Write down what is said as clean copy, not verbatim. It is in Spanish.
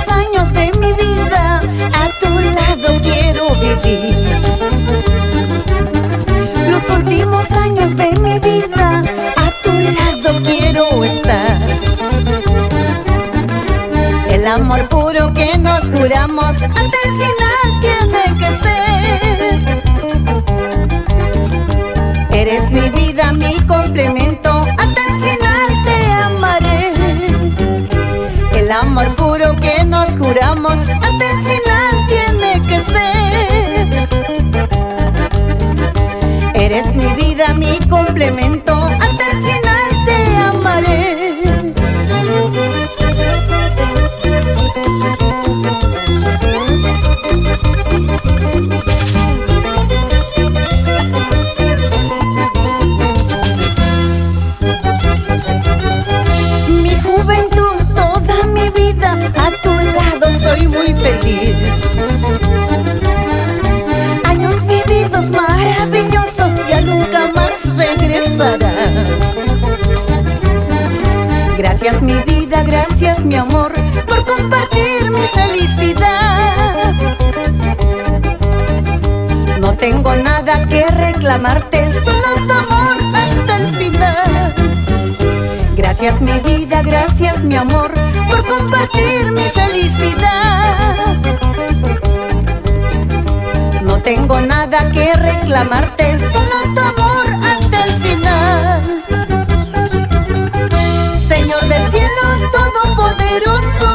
años de mi vida a tu lado quiero vivir. Los últimos años de mi vida a tu lado quiero estar. El amor puro que nos juramos hasta el final tiene que ser. Eres mi vida, mi complemento, hasta el final te amaré. El amor puro que nos juramos hasta el final tiene que ser. Eres mi vida, mi complemento, hasta el final te amaré. Soy muy feliz. Años vividos maravillosos ya nunca más regresarán. Gracias mi vida, gracias mi amor por compartir mi felicidad. No tengo nada que reclamarte, solo tu amor hasta el final. Gracias mi vida, gracias mi amor por compartir mi felicidad. No tengo nada que reclamarte, solo tu amor hasta el final. Señor del cielo todopoderoso,